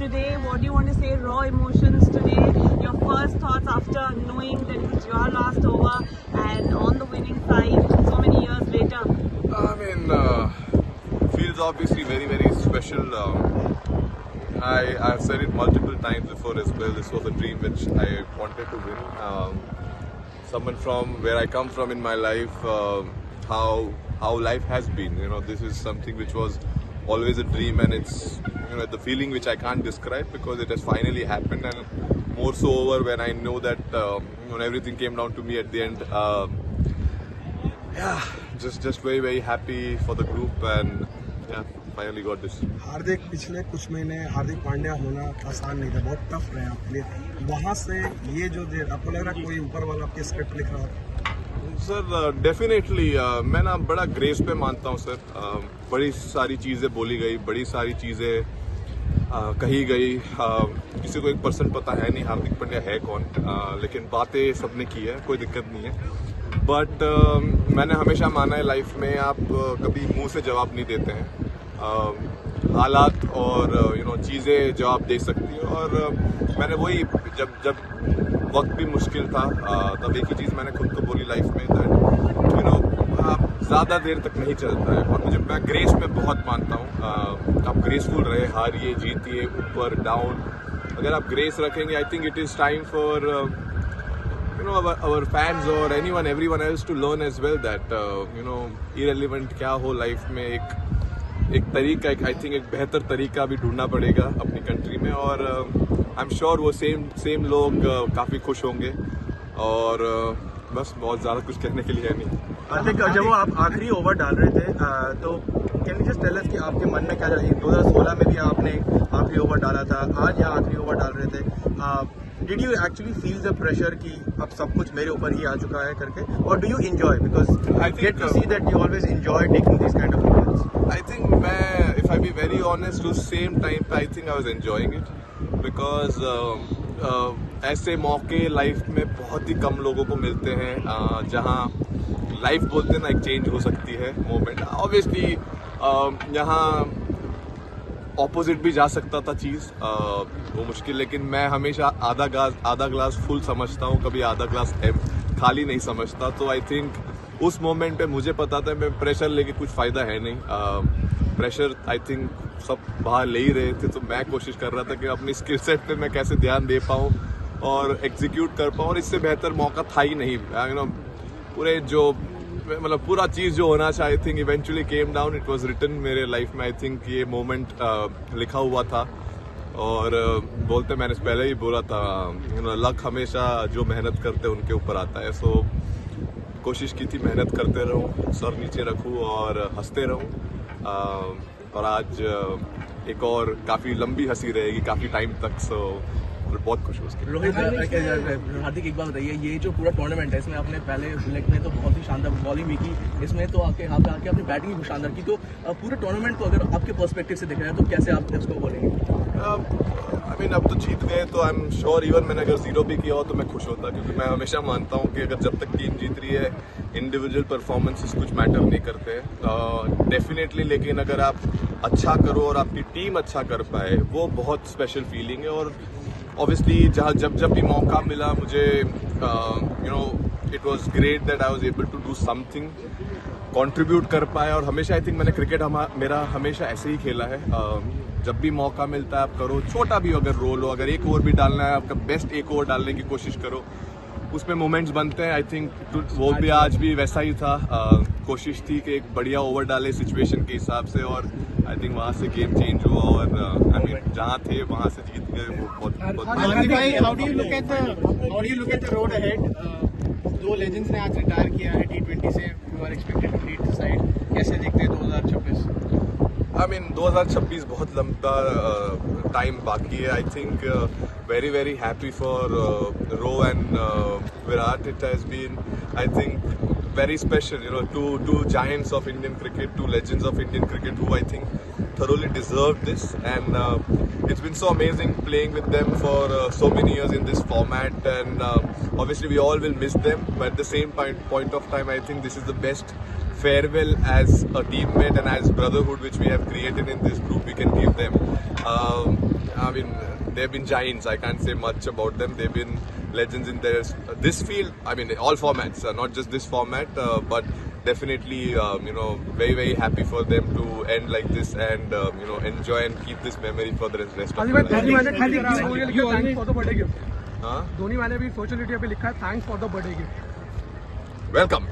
today. What do you want to say? Raw emotions today. Your first thoughts after knowing that it was your last over and on the winning side so many years later. I mean, feels obviously very, very special. I've said it multiple times before as well. This was a dream which I wanted to win. Someone from where I come from in my life, how life has been. You know, this is something which was always a dream, and it's the feeling which I can't describe because it has finally happened, and more so over when I know that everything came down to me at the end. Yeah, just very, very happy for the group, and yeah, finally got this. हार्दिक पिछले कुछ महीने हार्दिक पांड्या होना आसान नहीं था, बहुत tough रहे आपके लिए। वहाँ से ये जो आपको लग रहा है कोई ऊपर वाला आपके स्क्रिप्ट लिख रहा है? सर डेफिनेटली मैं ना बड़ा ग्रेस पे मानता हूँ सर। बड़ी सारी चीज़ें बोली गई, बड़ी सारी चीज़ें कही गई। किसी को 1% पता है नहीं हार्दिक पांड्या है कौन, लेकिन बातें सबने की है, कोई दिक्कत नहीं है। बट मैंने हमेशा माना है लाइफ में आप कभी मुंह से जवाब नहीं देते हैं। हालात और चीज़ें जवाब दे सकती है, और मैंने वही जब वक्त भी मुश्किल था तब एक ही चीज़ मैंने खुद को बोली लाइफ में, दैट आप ज़्यादा देर तक नहीं चलता है। और मुझे मैं ग्रेस में बहुत मानता हूँ। आप ग्रेसफुल रहे, हारिए जीतिए, ऊपर डाउन, अगर आप ग्रेस रखेंगे I think it is time for our fans or everyone else to learn as well that irrelevant क्या हो लाइफ में, एक तरीका, आई थिंक एक बेहतर तरीका भी ढूंढना पड़ेगा अपनी कंट्री में, और आई एम श्योर वो सेम लोग काफ़ी खुश होंगे, और बस बहुत ज़्यादा कुछ कहने के लिए है नहीं। हार्दिक, जब वो आप आखिरी ओवर डाल रहे थे तो can you just tell us कि आपके मन में क्या चल रहा है? 2016 में भी आपने आखिरी ओवर डाला था, आज यहाँ आखिरी ओवर डाल रहे थे। Did you actually feel the pressure कि अब सब कुछ मेरे ऊपर ही आ चुका है करके, or do you enjoy, because I get to see that you always enjoy taking these kind of moments? I think if I be very honest, to same time I think I was enjoying it because ऐसे मौके life में बहुत ही कम लोगों को मिलते हैं जहाँ life बोलते हैं ना एक चेंज हो सकती है मोमेंट। ऑब्वियसली यहाँ ऑपोजिट भी जा सकता था चीज़, वो मुश्किल, लेकिन मैं हमेशा आधा ग्लास फुल समझता हूँ, कभी आधा ग्लास खाली नहीं समझता। तो आई थिंक उस मोमेंट पे मुझे पता था मैं प्रेशर लेके कुछ फ़ायदा है नहीं। प्रेशर आई थिंक सब बाहर ले ही रहे थे, तो मैं कोशिश कर रहा था कि अपनी स्किल सेट पे मैं कैसे ध्यान दे पाऊँ और एग्जीक्यूट कर पाऊँ, और इससे बेहतर मौका था ही नहीं। पूरे जो मतलब पूरा चीज़ जो होना चाहिए I think eventually came down, it was written मेरे लाइफ में। आई थिंक ये मोमेंट लिखा हुआ था, और बोलते मैंने पहले ही बोला था लक हमेशा जो मेहनत करते हैं उनके ऊपर आता है। सो कोशिश की थी मेहनत करते रहूं, सर नीचे रखूं और हंसते रहूं, और आज एक और काफ़ी लंबी हंसी रहेगी काफ़ी टाइम तक। सो बहुत खुश हूँ उसके। रोहित, हार्दिक एक बात बताइए, ये जो पूरा टूर्नामेंट है इसमें आपने पहले लेग में तो बहुत ही शानदार बॉलिंग भी की, इसमें तो आपके यहाँ पे आके आपने बैटिंग भी शानदार की, तो पूरे टूर्नामेंट को अगर आपके पर्सपेक्टिव से देख रहे हैं तो कैसे आप इसको बोलेंगे? आई मीन अब तो जीत गए तो आई एम श्योर इवन मैंने अगर 0 भी किया हो तो मैं खुश होता, क्योंकि मैं हमेशा मानता हूँ कि अगर जब तक टीम जीत रही है इंडिविजुअल परफॉर्मेंसेस कुछ मैटर नहीं करते डेफिनेटली, लेकिन अगर आप अच्छा करो और आपकी टीम अच्छा कर पाए वो बहुत स्पेशल फीलिंग है। और ऑब्वियसली जब भी मौका मिला मुझे it was great that I was able to do something, contribute कर पाया। और हमेशा आई थिंक मैंने क्रिकेट मेरा हमेशा ऐसे ही खेला है, जब भी मौका मिलता है आप करो, छोटा भी अगर रोल हो, अगर एक ओवर भी डालना है आपका बेस्ट एक ओवर डालने की कोशिश करो, उसमें मोमेंट्स बनते हैं। आई थिंक वो भी आज भी वैसा ही था, कोशिश थी कि एक बढ़िया ओवर डाले सिचुएशन के हिसाब से, और आई थिंक वहाँ से गेम चेंज हुआ, और आई मीन जहाँ थे वहाँ से जीत गए। वो बहुत How do you look at the road ahead? दो लेजेंड्स ने आज रिटायर किया है T20 से, you are expected to lead the side, कैसे देखते हैं 2026? आई मीन 2026 बहुत लंबा टाइम बाकी है। I think very very happy for Ro and Virat. It has been I think very special, two giants of Indian cricket, two legends of Indian cricket who I think thoroughly deserve this, and it's been so amazing playing with them for so many years in this format, and obviously we all will miss them, but at the same point of time I think this is the best farewell as a teammate and as brotherhood which we have created in this group we can give them. I mean, they've been giants. I can't say much about them. They've been legends in this field. I mean, all formats, not just this format, but definitely, very, very happy for them to end like this and, enjoy and keep this memory for the rest of their life. Thanks for the birthday gift Huh? Dhoni मैंने भी social media पे लिखा है thanks for the birthday gift Welcome.